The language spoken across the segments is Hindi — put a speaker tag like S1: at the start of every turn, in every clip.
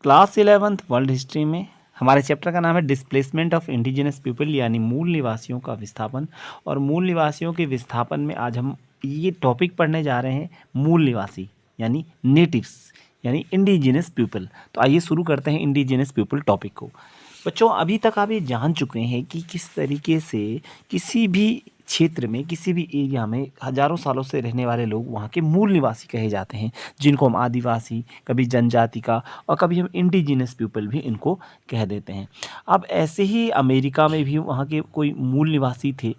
S1: क्लास 11th वर्ल्ड हिस्ट्री में हमारे चैप्टर का नाम है डिस्प्लेसमेंट ऑफ इंडिजिनस पीपल, यानी मूल निवासियों का विस्थापन। और मूल निवासियों के विस्थापन में आज हम ये टॉपिक पढ़ने जा रहे हैं, मूल निवासी यानी नेटिव्स यानी इंडिजिनस पीपल। तो आइए शुरू करते हैं इंडिजिनस पीपल टॉपिक को। बच्चों, अभी तक आप ये जान चुके हैं कि किस तरीके से किसी भी क्षेत्र में, किसी भी एरिया में हज़ारों सालों से रहने वाले लोग वहाँ के मूल निवासी कहे जाते हैं, जिनको हम आदिवासी, कभी जनजाति का, और कभी हम इंडिजिनस पीपल भी इनको कह देते हैं। अब ऐसे ही अमेरिका में भी वहाँ के कोई मूल निवासी थे।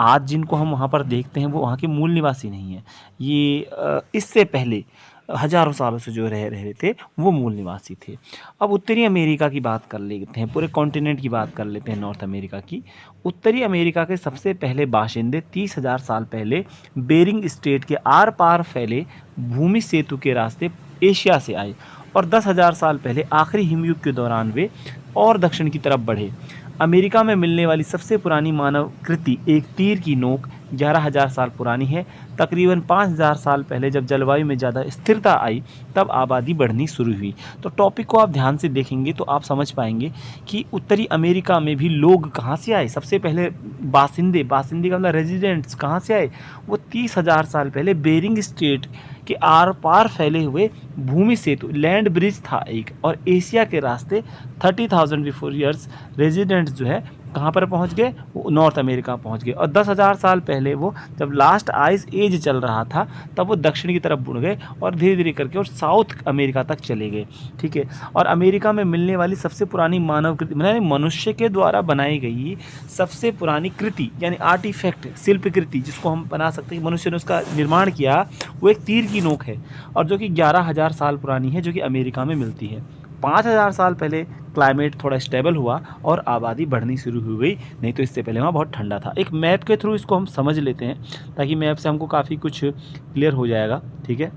S1: आज जिनको हम वहाँ पर देखते हैं वो वहाँ के मूल निवासी नहीं हैं। ये इससे पहले हज़ारों सालों से जो रह रहे थे वो मूल निवासी थे। अब उत्तरी अमेरिका की बात कर लेते हैं, पूरे कॉन्टिनेंट की बात कर लेते हैं, नॉर्थ अमेरिका की। उत्तरी अमेरिका के सबसे पहले बाशिंदे 30,000 साल पहले बेरिंग स्ट्रेट के आर पार फैले भूमि सेतु के रास्ते एशिया से आए, और 10,000 साल पहले आखिरी हिमयुग के दौरान वे और दक्षिण की तरफ बढ़े। अमेरिका में मिलने वाली सबसे पुरानी मानव कृति एक तीर की नोक 11,000 साल पुरानी है। तकरीबन 5,000 साल पहले जब जलवायु में ज़्यादा स्थिरता आई तब आबादी बढ़नी शुरू हुई। तो टॉपिक को आप ध्यान से देखेंगे तो आप समझ पाएंगे कि उत्तरी अमेरिका में भी लोग कहाँ से आए। सबसे पहले बासिंदे का मतलब रेजिडेंट्स कहाँ से आए, वो 30,000 साल पहले बेरिंग स्ट्रेट के आर पार फैले हुए भूमि सेतु लैंड ब्रिज था एक, और एशिया के रास्ते 30,000 बिफोर ईयर्स रेजिडेंट्स जो है कहाँ पर पहुँच गए, वो नॉर्थ अमेरिका पहुँच गए। और 10,000 साल पहले वो जब लास्ट आइस एज चल रहा था तब वो दक्षिण की तरफ मुड़ गए और धीरे धीरे करके और साउथ अमेरिका तक चले गए। ठीक है। और अमेरिका में मिलने वाली सबसे पुरानी मानव कृति, यानी मनुष्य के द्वारा बनाई गई सबसे पुरानी कृति यानी आर्टिफैक्ट, शिल्प कृति जिसको हम बना सकते हैं, मनुष्य ने उसका निर्माण किया, वो एक तीर की नोक है, और जो कि 11,000 साल पुरानी है, जो कि अमेरिका में मिलती है। 5,000 साल पहले क्लाइमेट थोड़ा स्टेबल हुआ और आबादी बढ़नी शुरू हो गई, नहीं तो इससे पहले वहाँ बहुत ठंडा था। एक मैप के थ्रू इसको हम समझ लेते हैं ताकि मैप से हमको काफ़ी कुछ क्लियर हो जाएगा। ठीक है,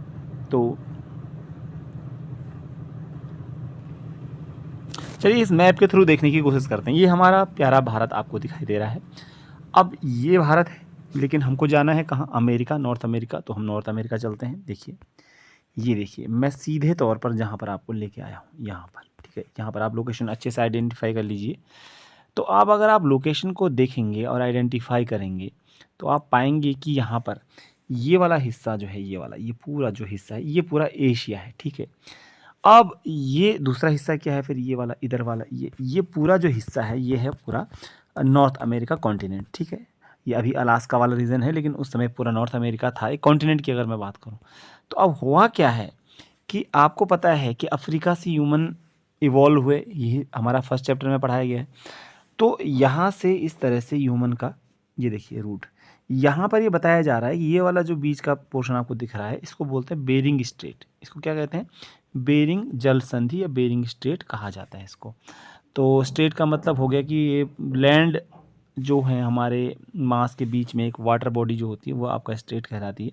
S1: तो चलिए इस मैप के थ्रू देखने की कोशिश करते हैं। ये हमारा प्यारा भारत आपको दिखाई दे रहा है। अब ये भारत है, लेकिन हमको जाना है कहाँ, अमेरिका, नॉर्थ अमेरिका। तो हम नॉर्थ अमेरिका चलते हैं। देखिए, ये देखिए, मैं सीधे तौर पर जहाँ पर आपको लेके आया हूँ यहाँ पर। ठीक है, यहाँ पर आप लोकेशन अच्छे से आइडेंटिफाई कर लीजिए। तो आप अगर आप लोकेशन को देखेंगे और आइडेंटिफाई करेंगे तो आप पाएंगे कि यहाँ पर ये वाला हिस्सा जो है, ये वाला, ये पूरा जो हिस्सा है, ये पूरा एशिया है। ठीक है। अब ये दूसरा हिस्सा क्या है, फिर ये वाला, इधर वाला, ये पूरा जो हिस्सा है ये है पूरा नॉर्थ अमेरिका कॉन्टिनेंट। ठीक है। ये अभी अलास्का वाला रीजन है, लेकिन उस समय पूरा नॉर्थ अमेरिका था, एक कॉन्टिनेंट की अगर मैं बात करूँ। तो अब हुआ क्या है कि आपको पता है कि अफ्रीका से ह्यूमन इवॉल्व हुए, यही हमारा फर्स्ट चैप्टर में पढ़ाया गया है। तो यहाँ से इस तरह से ह्यूमन का, ये देखिए रूट, यहाँ पर ये बताया जा रहा है कि ये वाला जो बीच का पोर्शन आपको दिख रहा है इसको बोलते हैं बेरिंग स्ट्रेट। इसको क्या कहते हैं, बेरिंग जल संधि या बेरिंग स्ट्रेट कहा जाता है इसको। तो स्ट्रेट का मतलब हो गया कि ये लैंड जो है हमारे मास के बीच में एक वाटर बॉडी जो होती है वो आपका स्ट्रेट कहलाती है।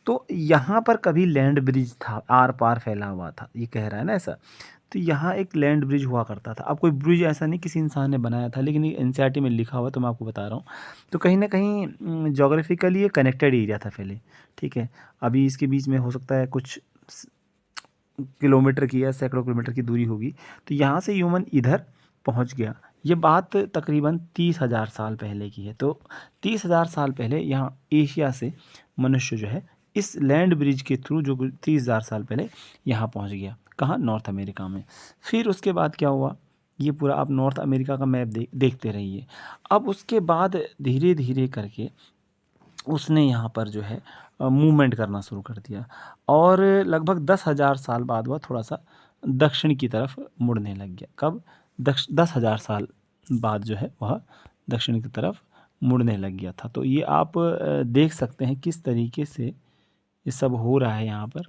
S1: तो यहाँ पर कभी लैंड ब्रिज था, आर पार फैला हुआ था, ये कह रहा है ना ऐसा। तो यहाँ एक लैंड ब्रिज हुआ करता था। अब कोई ब्रिज ऐसा नहीं किसी इंसान ने बनाया था, लेकिन ये एनसीईआरटी में लिखा हुआ, तो मैं आपको बता रहा हूँ। तो कहीं ना कहीं जोग्राफिकली ये कनेक्टेड एरिया था पहले। ठीक है। अभी इसके बीच में हो सकता है कुछ किलोमीटर की या सैकड़ों किलोमीटर की दूरी होगी। तो यहाँ से ह्यूमन इधर पहुँच गया। ये बात तकरीबन 30,000 साल पहले की है। तो 30,000 साल पहले यहाँ एशिया से मनुष्य जो है इस लैंड ब्रिज के थ्रू, जो 30,000 साल पहले यहाँ पहुँच गया, कहाँ, नॉर्थ अमेरिका में। फिर उसके बाद क्या हुआ, ये पूरा आप नॉर्थ अमेरिका का मैप देखते रहिए। अब उसके बाद धीरे धीरे करके उसने यहाँ पर जो है मूवमेंट करना शुरू कर दिया, और लगभग 10,000 साल बाद वह थोड़ा सा दक्षिण की तरफ मुड़ने लग गया। कब, 10,000 साल बाद जो है वह दक्षिण की तरफ मुड़ने लग गया था। तो ये आप देख सकते हैं किस तरीके से ये सब हो रहा है यहाँ पर।